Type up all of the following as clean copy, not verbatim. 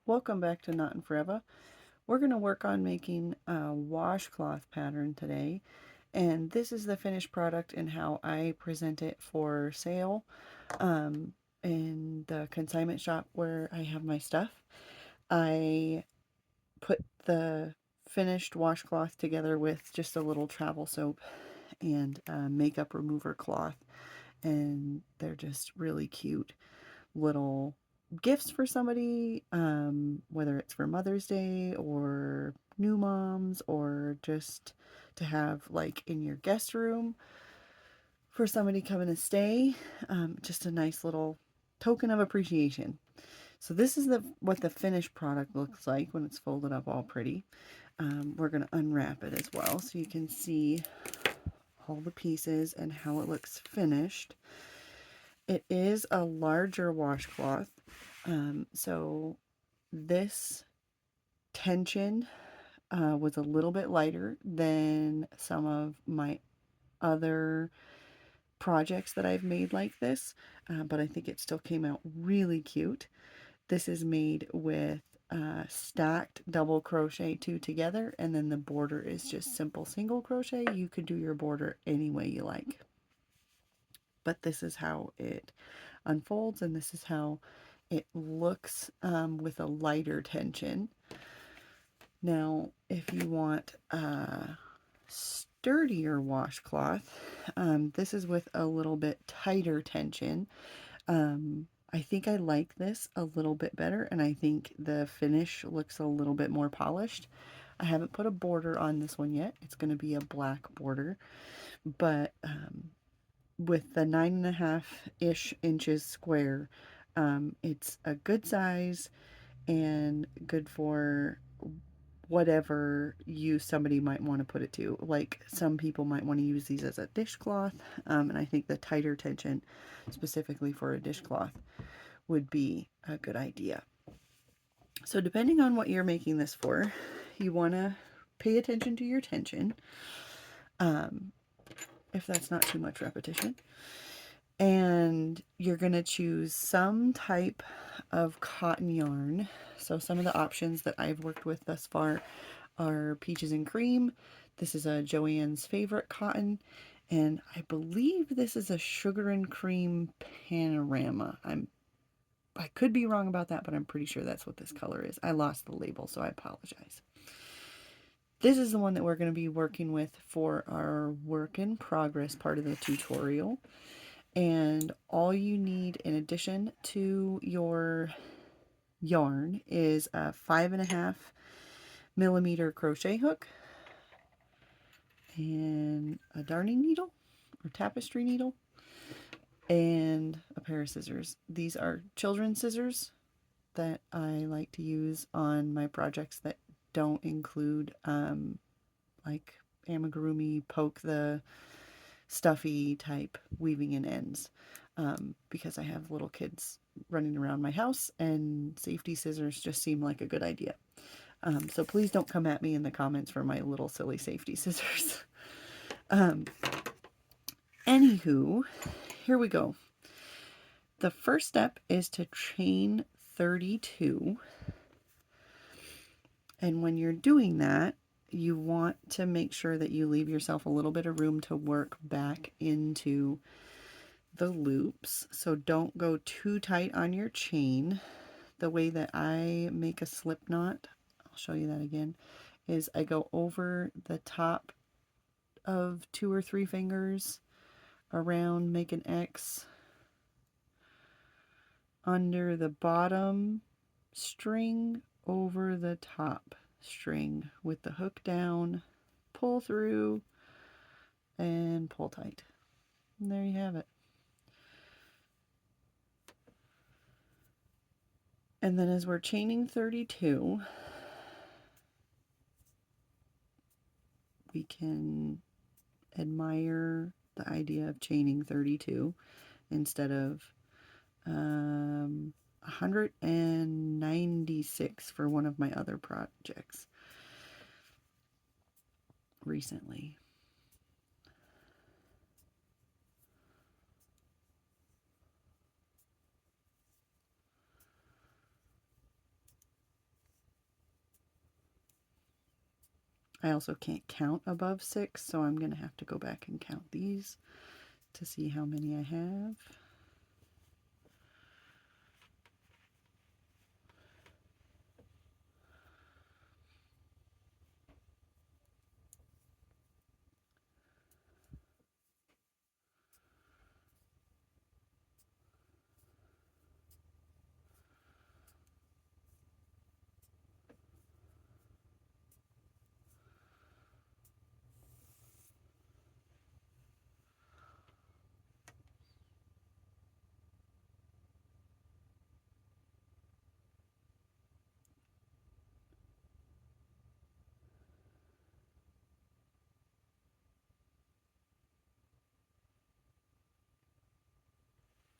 Welcome back to Not in Forever. We're going to work on making a washcloth pattern today, and this is the finished product and how I present it for sale in the consignment shop where I have my stuff. I put the finished washcloth together with just a little travel soap and makeup remover cloth, and they're just really cute little gifts for somebody, whether it's for Mother's Day or new moms or just to have like in your guest room for somebody coming to stay. Just a nice little token of appreciation. So this is what the finished product looks like when it's folded up all pretty. We're going to unwrap it as well so you can see all the pieces and how it looks finished. It is a larger washcloth, so this tension was a little bit lighter than some of my other projects that I've made like this, but I think it still came out really cute. This is made with stacked double crochet two together, and then the border is just simple single crochet. You could do your border any way you like, but this is how it unfolds, and this is how it looks with a lighter tension. Now, if you want a sturdier washcloth, this is with a little bit tighter tension. I think I like this a little bit better, and I think the finish looks a little bit more polished. I haven't put a border on this one yet. It's going to be a black border, but with the 9.5-ish inches square, it's a good size and good for whatever use somebody might want to put it to. Like some people might want to use these as a dishcloth, and I think the tighter tension specifically for a dishcloth would be a good idea. So depending on what you're making this for, you want to pay attention to your tension, if that's not too much repetition. And you're going to choose some type of cotton yarn. So some of the options that I've worked with thus far are Peaches and Cream. This is a Joann's Favorite cotton, and I believe this is a Sugar and Cream Panorama. I could be wrong about that, but I'm pretty sure that's what this color is. I lost the label, so I apologize. This is the one that we're going to be working with for our work in progress part of the tutorial. And all you need in addition to your yarn is a 5.5mm crochet hook and a darning needle or tapestry needle and a pair of scissors. These are children's scissors that I like to use on my projects that don't include like amigurumi, poke the stuffy type weaving in ends, because I have little kids running around my house and safety scissors just seem like a good idea. So please don't come at me in the comments for my little silly safety scissors. Anywho, here we go. The first step is to chain 32. And when you're doing that, you want to make sure that you leave yourself a little bit of room to work back into the loops. So don't go too tight on your chain. The way that I make a slip knot, I'll show you that again, is I go over the top of 2 or 3 fingers around, make an X under the bottom string, over the top string with the hook down, pull through, and pull tight. And there you have it. And then as we're chaining 32, we can admire the idea of chaining 32 instead of 196 for one of my other projects recently. I also can't count above 6, so I'm going to have to go back and count these to see how many I have.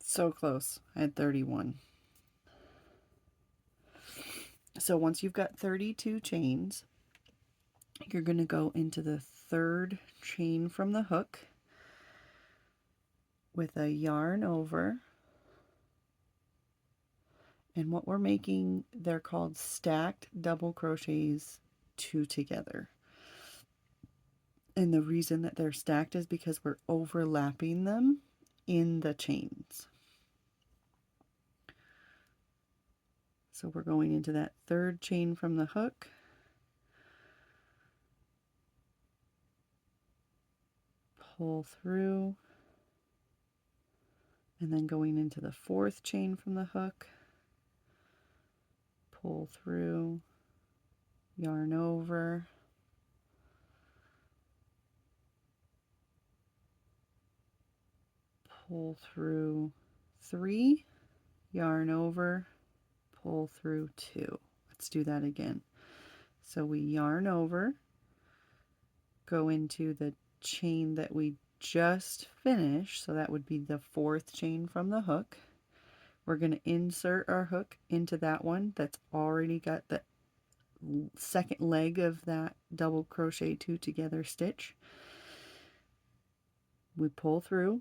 So close. I had 31. So once you've got 32 chains, you're going to go into the third chain from the hook with a yarn over. And what we're making, they're called stacked double crochets 2 together. And the reason that they're stacked is because we're overlapping them in the chains. So we're going into that third chain from the hook, pull through, and then going into the fourth chain from the hook, pull through, yarn over, pull through 3, yarn over, pull through 2. Let's do that again. So we yarn over, go into the chain that we just finished, so that would be the fourth chain from the hook. We're going to insert our hook into that one that's already got the second leg of that double crochet 2 together stitch. We pull through,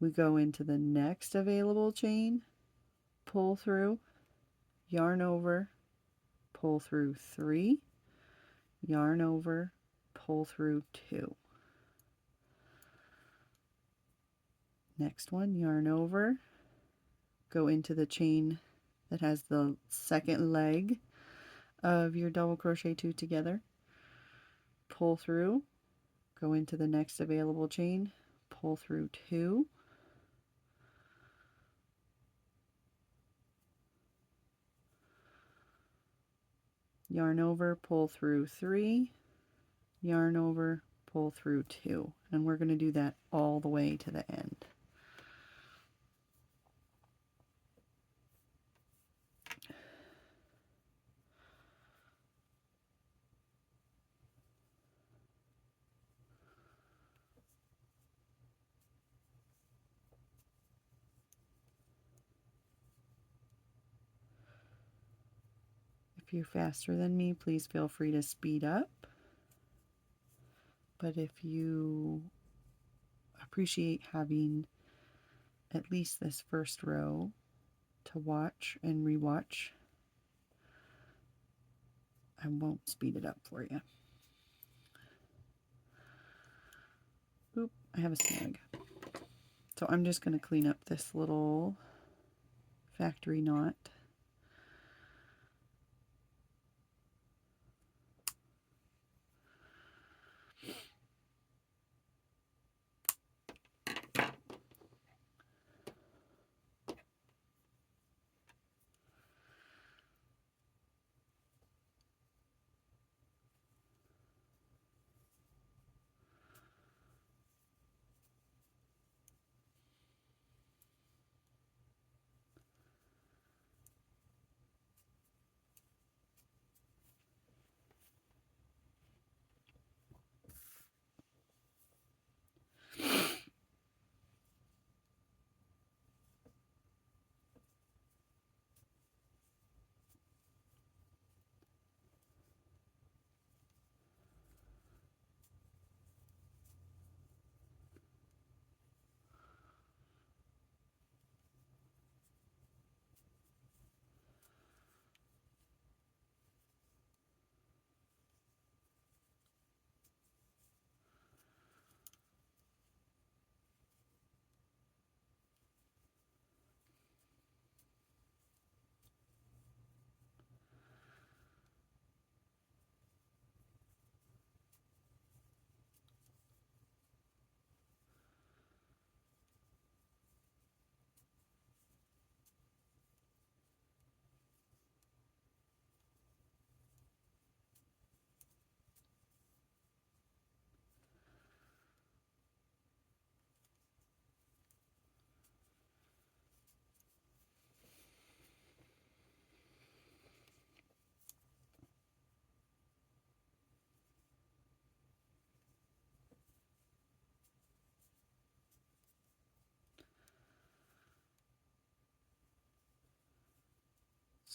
we go into the next available chain, pull through, yarn over, pull through 3, yarn over, pull through 2. Next one, yarn over, go into the chain that has the second leg of your double crochet 2 together, pull through, go into the next available chain, pull through 2, yarn over, pull through 3, yarn over, pull through 2, and we're going to do that all the way to the end. If you're faster than me, please feel free to speed up. But if you appreciate having at least this first row to watch and rewatch, I won't speed it up for you. Oop, I have a snag. So I'm just going to clean up this little factory knot.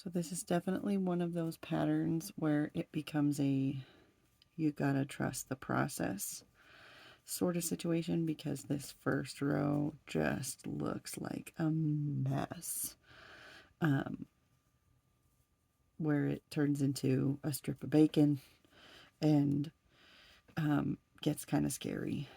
So this is definitely one of those patterns where it becomes a you gotta trust the process sort of situation, because this first row just looks like a mess. Where it turns into a strip of bacon and gets kind of scary.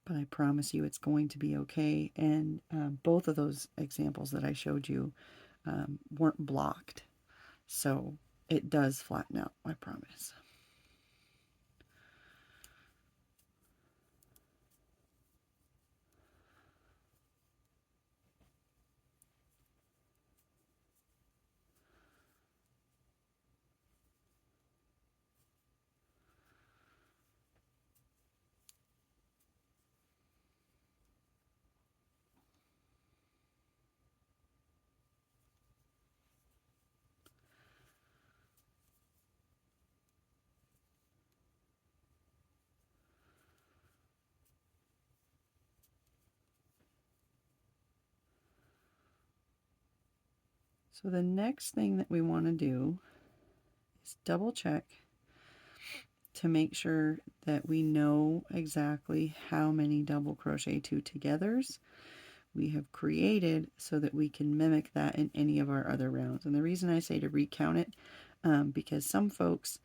But I promise you it's going to be okay. And both of those examples that I showed you weren't blocked. So it does flatten out, I promise. So the next thing that we want to do is double check to make sure that we know exactly how many double crochet two togethers we have created so that we can mimic that in any of our other rounds. And the reason I say to recount it, because some folks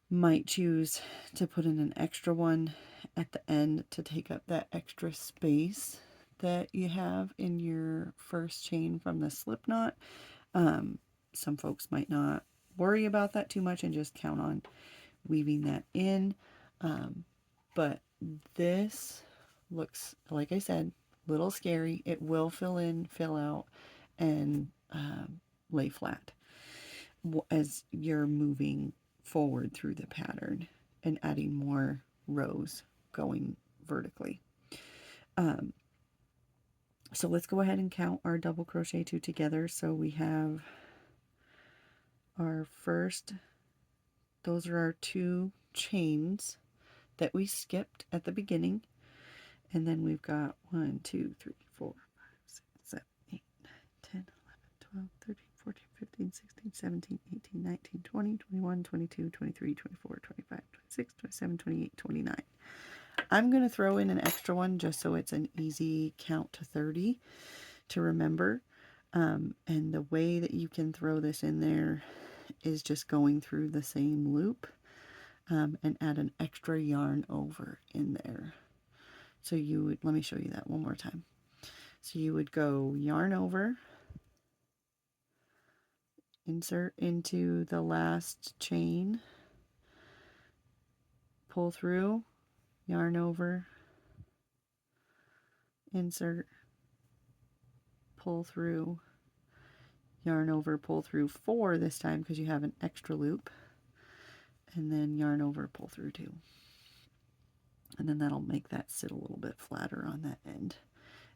might choose to put in an extra one at the end to take up that extra space that you have in your first chain from the slip knot. Some folks might not worry about that too much and just count on weaving that in. But this looks, like I said, a little scary. It will fill in, fill out, and lay flat as you're moving forward through the pattern and adding more rows going vertically. So let's go ahead and count our double crochet two together. So we have our first, those are our two chains that we skipped at the beginning. And then we've got 1, 2, 3, 4, 5, 6, 7, 8, 9, 10, 11, 12, 13, 14, 15, 16, 17, 18, 19, 20, 21, 22, 23, 24, 25, 26, 27, 28, 29. I'm going to throw in an extra one just so it's an easy count to 30 to remember. And the way that you can throw this in there is just going through the same loop and add an extra yarn over in there. So you would, let me show you that one more time. So you would go yarn over, insert into the last chain, pull through, yarn over, insert, pull through, yarn over, pull through 4 this time because you have an extra loop, and then yarn over, pull through 2. And then that'll make that sit a little bit flatter on that end.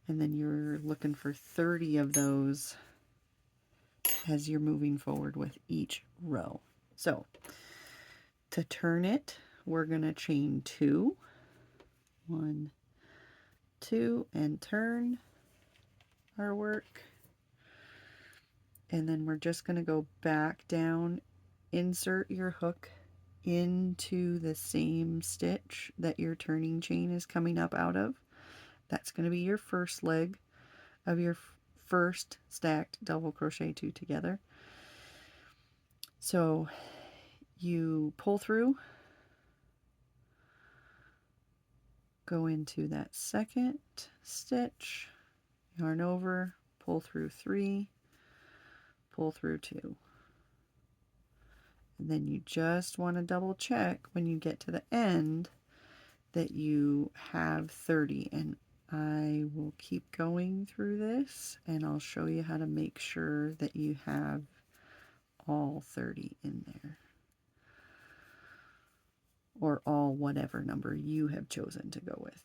And then you're looking for 30 of those as you're moving forward with each row. So to turn it, we're going to chain 2, 1, 2, and turn our work. And then we're just going to go back down, insert your hook into the same stitch that your turning chain is coming up out of. That's going to be your first leg of your first stacked double crochet two together. So you pull through, go into that second stitch, yarn over, pull through 3, pull through 2. And then you just want to double check when you get to the end that you have 30. And I will keep going through this and I'll show you how to make sure that you have all 30 in there. Or all whatever number you have chosen to go with.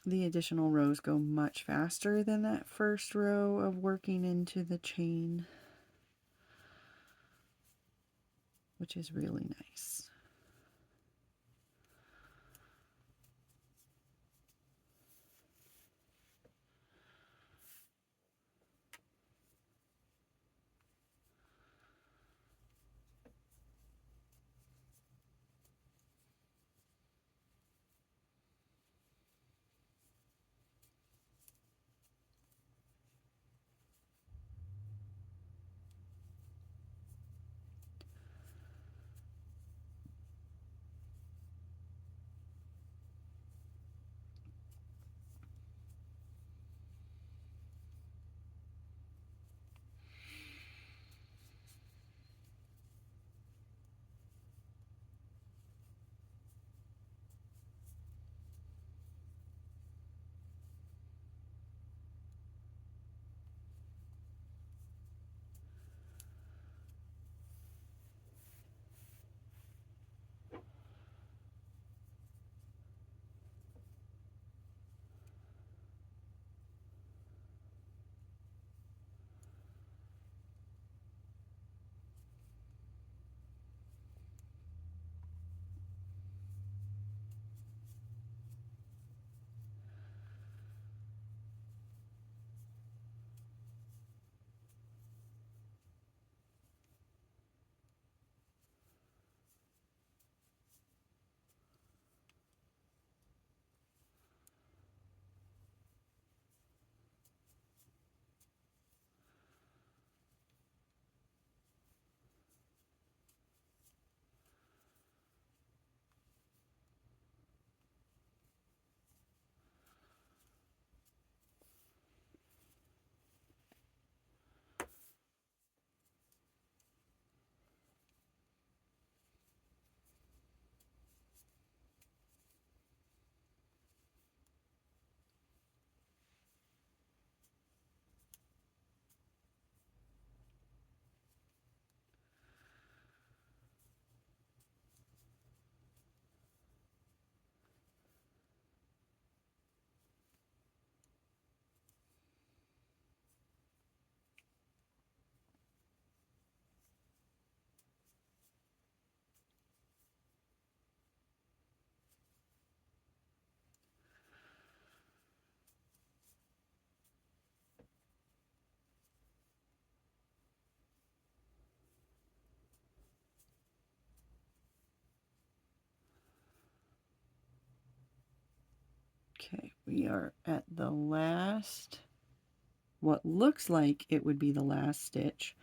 The additional rows go much faster than that first row of working into the chain, which is really nice. Okay, we are at the last, what looks like it would be the last stitch.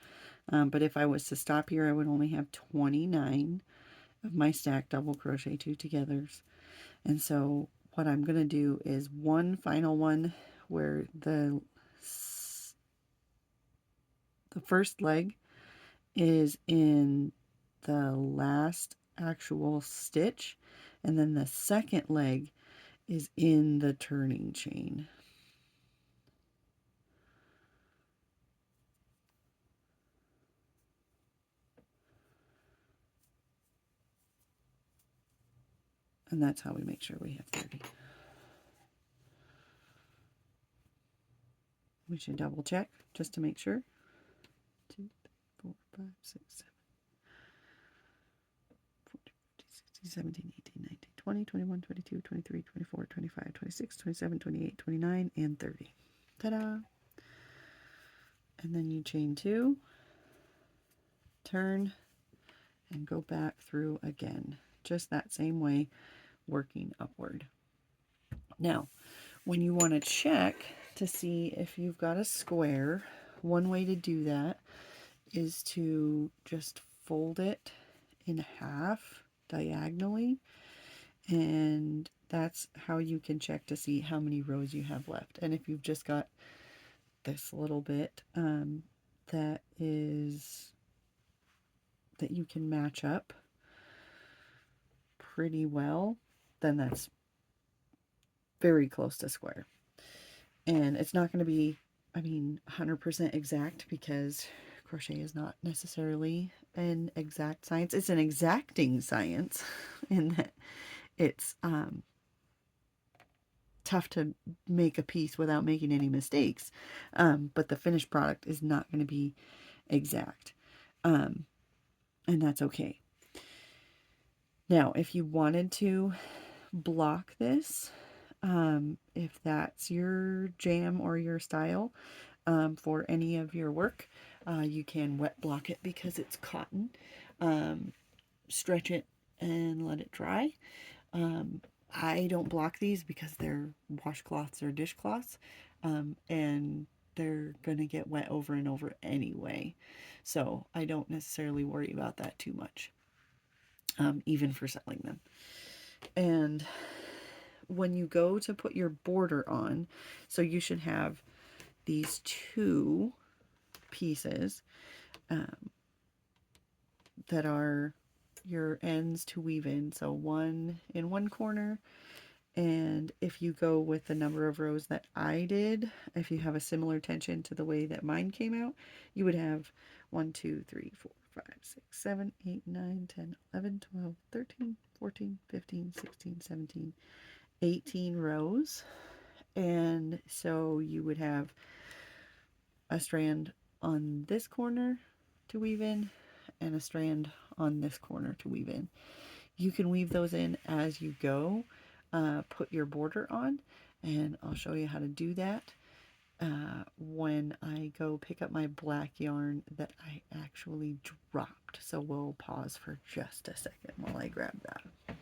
But if I was to stop here, I would only have 29 of my stacked double crochet two togethers. And so what I'm going to do is one final one where the first leg is in the last actual stitch, and then the second leg is in the turning chain. And that's how we make sure we have 30. We should double check just to make sure. 2, 3, 4, 5, 6, 7, 14, 15, 16, 17, 18, 19, 20, 21, 22, 23, 24, 25, 26, 27, 28, 29, and 30. Ta-da! And then you chain 2, turn, and go back through again. Just that same way, working upward. Now, when you want to check to see if you've got a square, one way to do that is to just fold it in half diagonally, and that's how you can check to see how many rows you have left. And if you've just got this little bit that you can match up pretty well, then that's very close to square. And it's not going to be, 100% exact, because crochet is not necessarily an exact science. It's an exacting science in that it's tough to make a piece without making any mistakes. But the finished product is not going to be exact. And that's okay. Now, if you wanted to block this, if that's your jam or your style, for any of your work, you can wet block it because it's cotton. Stretch it and let it dry. I don't block these because they're washcloths or dishcloths, and they're going to get wet over and over anyway. So I don't necessarily worry about that too much, even for selling them. And when you go to put your border on, so you should have these two pieces that are your ends to weave in. So one in one corner, and if you go with the number of rows that I did, if you have a similar tension to the way that mine came out, you would have 1, 2, 3, 4, 5, 6, 7, 8, 9, 10, 11, 12, 13, 14, 15, 16, 17, 18 rows. And so you would have a strand on this corner to weave in and a strand on this corner to weave in. You can weave those in as you go. Put your border on, and I'll show you how to do that when I go pick up my black yarn that I actually dropped. So we'll pause for just a second while I grab that.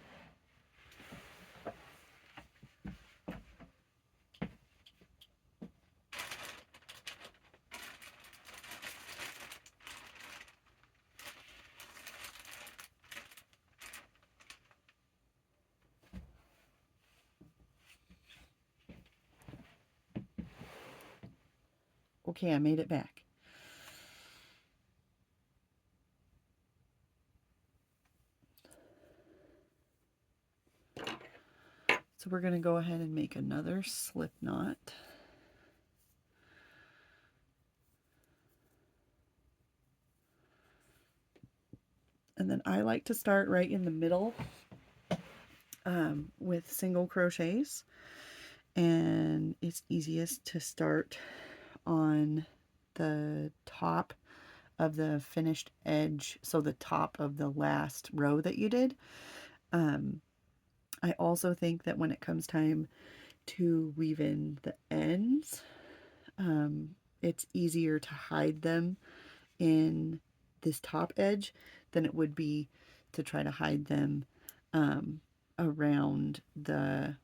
Okay, I made it back. So we're going to go ahead and make another slip knot. And then I like to start right in the middle with single crochets. And it's easiest to start on the top of the finished edge, so the top of the last row that you did. I also think that when it comes time to weave in the ends, it's easier to hide them in this top edge than it would be to try to hide them around the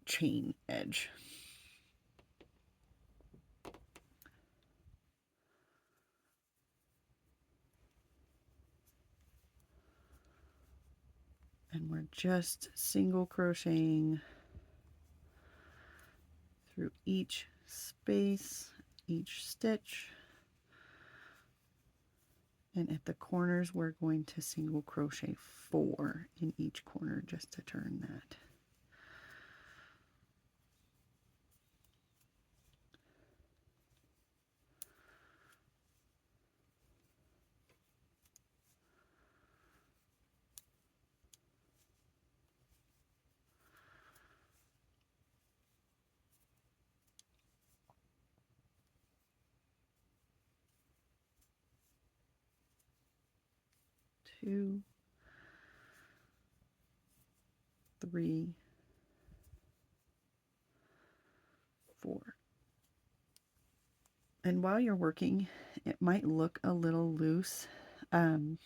chain edge. And we're just single crocheting through each space, each stitch. And at the corners, we're going to single crochet 4 in each corner just to turn that. Two, 3, 4. And while you're working, it might look a little loose, but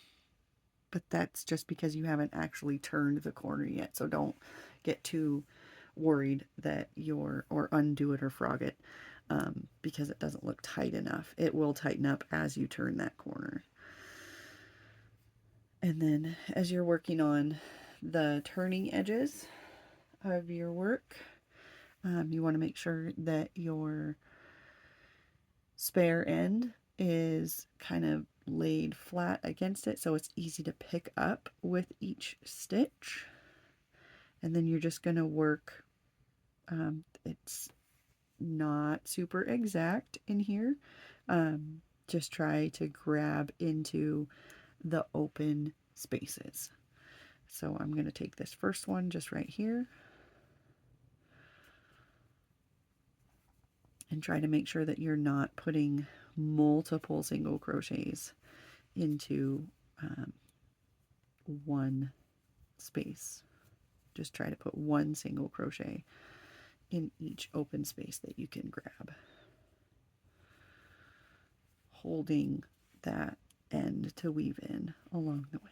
that's just because you haven't actually turned the corner yet. So don't get too worried that or undo it or frog it because it doesn't look tight enough. It will tighten up as you turn that corner. And then as you're working on the turning edges of your work, you want to make sure that your spare end is kind of laid flat against it so it's easy to pick up with each stitch. And then you're just going to work, it's not super exact in here, just try to grab into the open spaces. So I'm going to take this first one just right here, and try to make sure that you're not putting multiple single crochets into one space. Just try to put one single crochet in each open space that you can grab, holding that end to weave in along the way.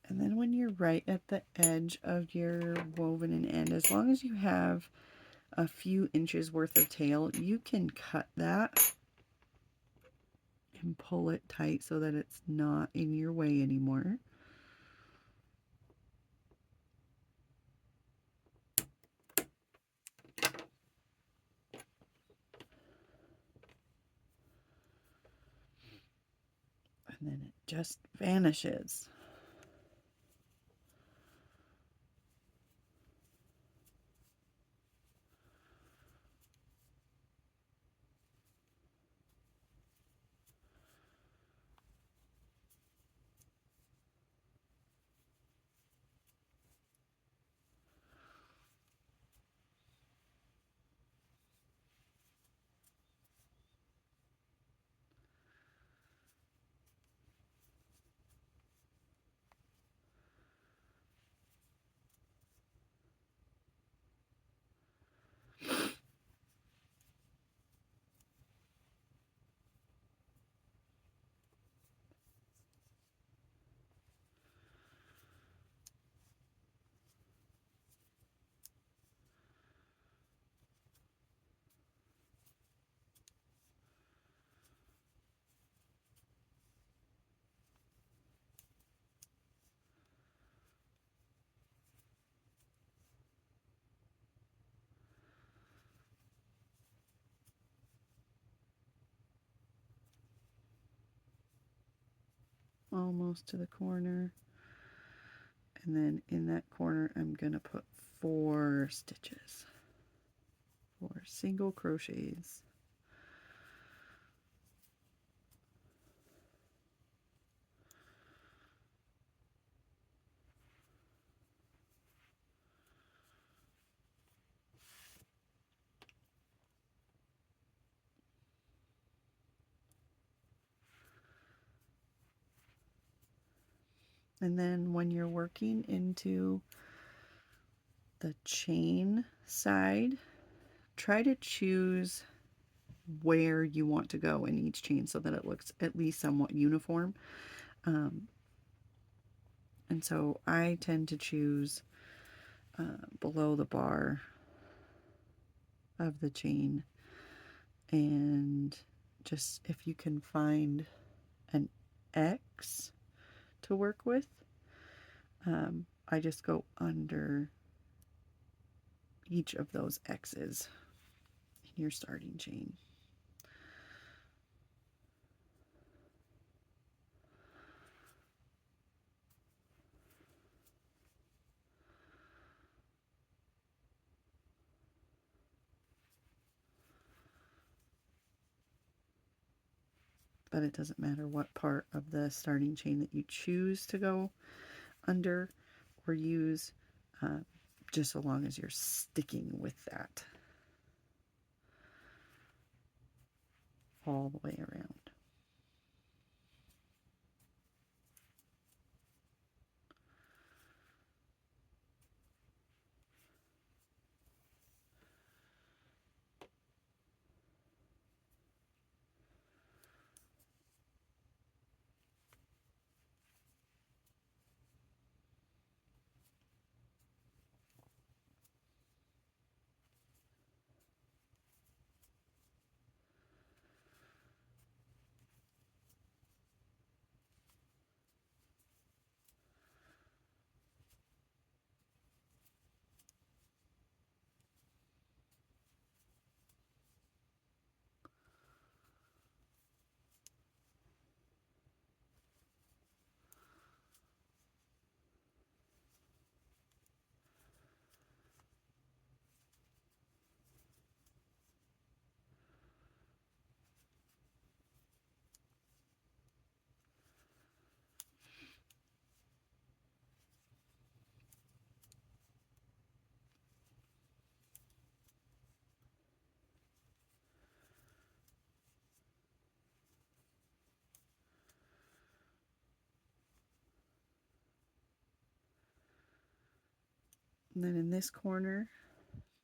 And then when you're right at the edge of your woven in end, as long as you have a few inches worth of tail, you can cut that and pull it tight so that it's not in your way anymore. And then it just vanishes. Almost to the corner. And then in that corner, I'm going to put 4 stitches, 4 single crochets. And then when you're working into the chain side, try to choose where you want to go in each chain so that it looks at least somewhat uniform. And so I tend to choose below the bar of the chain, and just if you can find an X to work with, I just go under each of those X's in your starting chain. But it doesn't matter what part of the starting chain that you choose to go under or use, just so long as you're sticking with that. all the way around. And then in this corner,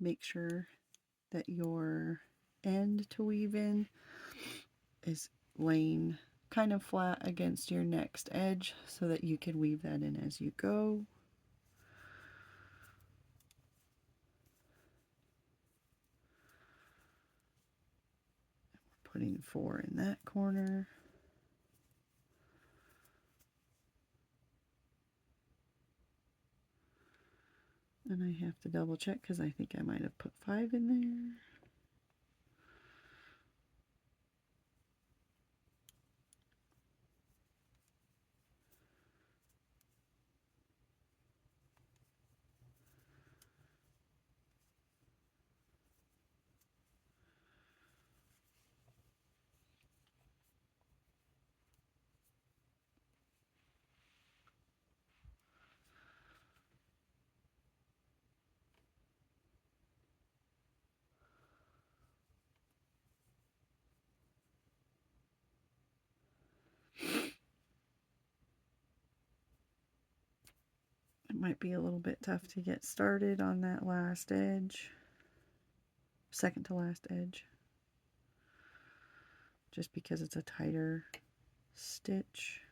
make sure that your end to weave in is laying kind of flat against your next edge so that you can weave that in as you go. We're putting 4 in that corner. And I have to double check because I think I might have put 5 in there. It might be a little bit tough to get started on that last edge, second to last edge, just because it's a tighter stitch.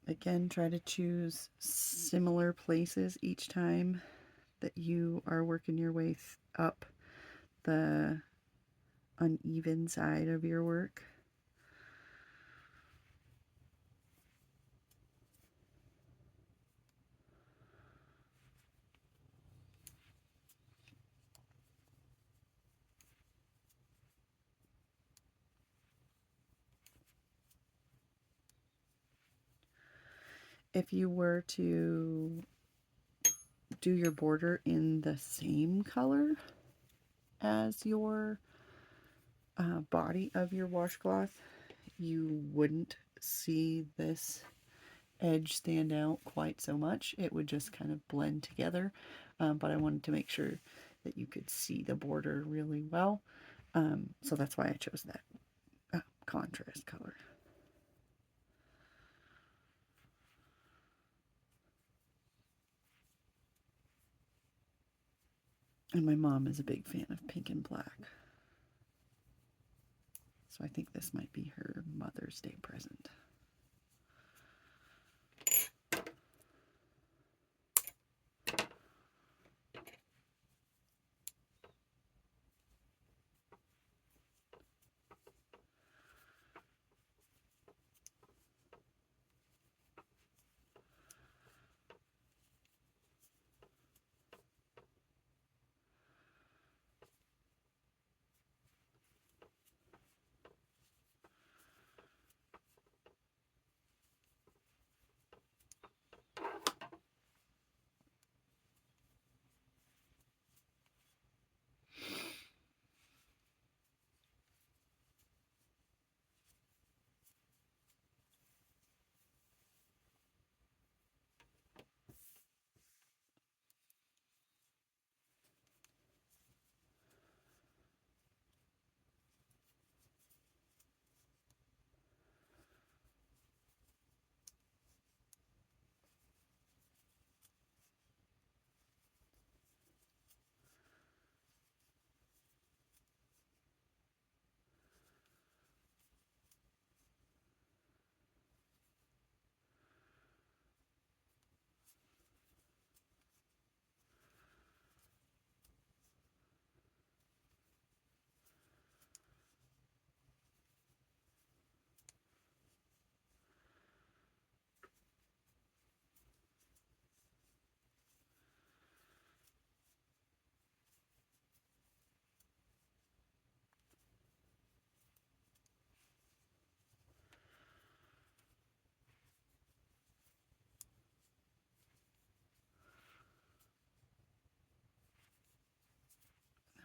Again, try to choose similar places each time that you are working your way up the uneven side of your work. If you were to do your border in the same color as your body of your washcloth, you wouldn't see this edge stand out quite so much. It would just kind of blend together, but I wanted to make sure that you could see the border really well, so that's why I chose that contrast color. And my mom is a big fan of pink and black, so I think this might be her Mother's Day present.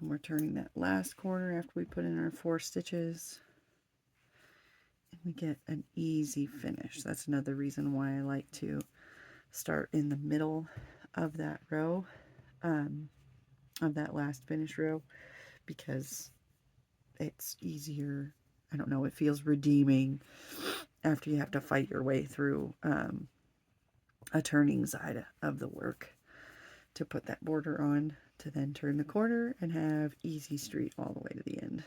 And we're turning that last corner after we put in our 4 stitches. And we get an easy finish. That's another reason why I like to start in the middle of that row, of that last finish row, because it's easier. I don't know, it feels redeeming after you have to fight your way through a turning side of the work to put that border on, to then turn the corner and have easy street all the way to the end.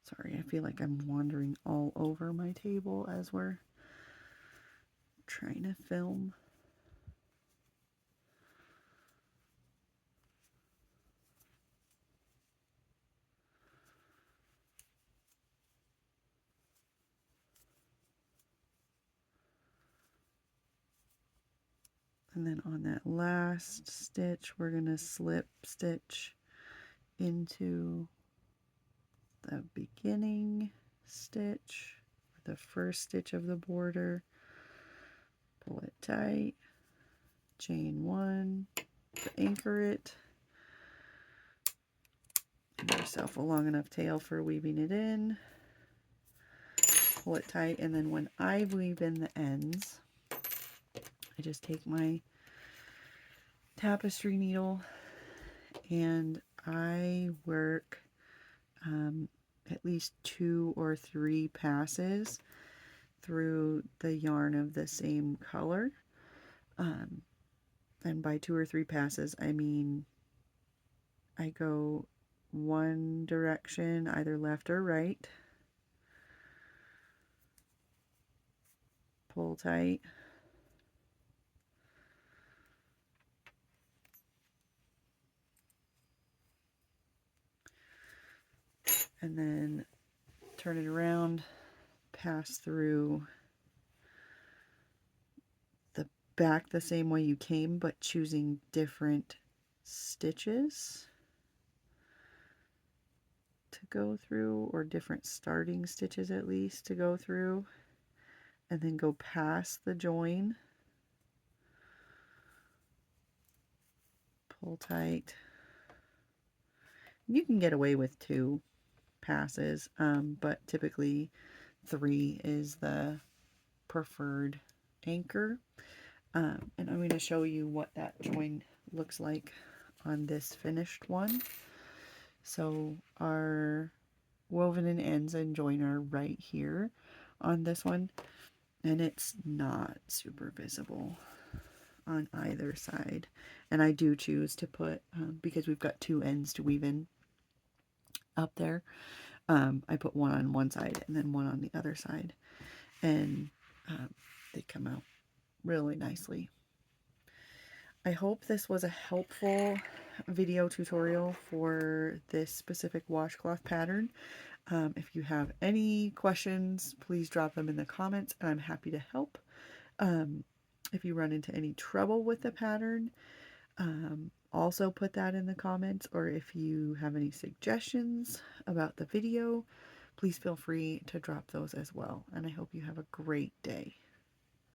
Sorry, I feel like I'm wandering all over my table as we're trying to film. And then on that last stitch, we're going to slip stitch into the beginning stitch, the first stitch of the border, pull it tight, chain 1, anchor it, give yourself a long enough tail for weaving it in, pull it tight, and then when I weave in the ends, I just take my tapestry needle and I work at least 2 or 3 passes through the yarn of the same color. And by 2 or 3 passes, I mean I go one direction, either left or right, pull tight, and then turn it around, pass through the back the same way you came, but choosing different stitches to go through, or different starting stitches at least to go through, and then go past the join, pull tight. You can get away with 2 passes, but typically 3 is the preferred anchor. And I'm going to show you what that join looks like on this finished one. So our woven in ends and join are right here on this one, and it's not super visible on either side. And I do choose to put, because we've got 2 ends to weave in up there, I put one on one side and then one on the other side, and they come out really nicely. I hope this was a helpful video tutorial for this specific washcloth pattern. If you have any questions, please drop them in the comments and I'm happy to help. If you run into any trouble with the pattern, also put that in the comments, or if you have any suggestions about the video, please feel free to drop those as well. And I hope you have a great day.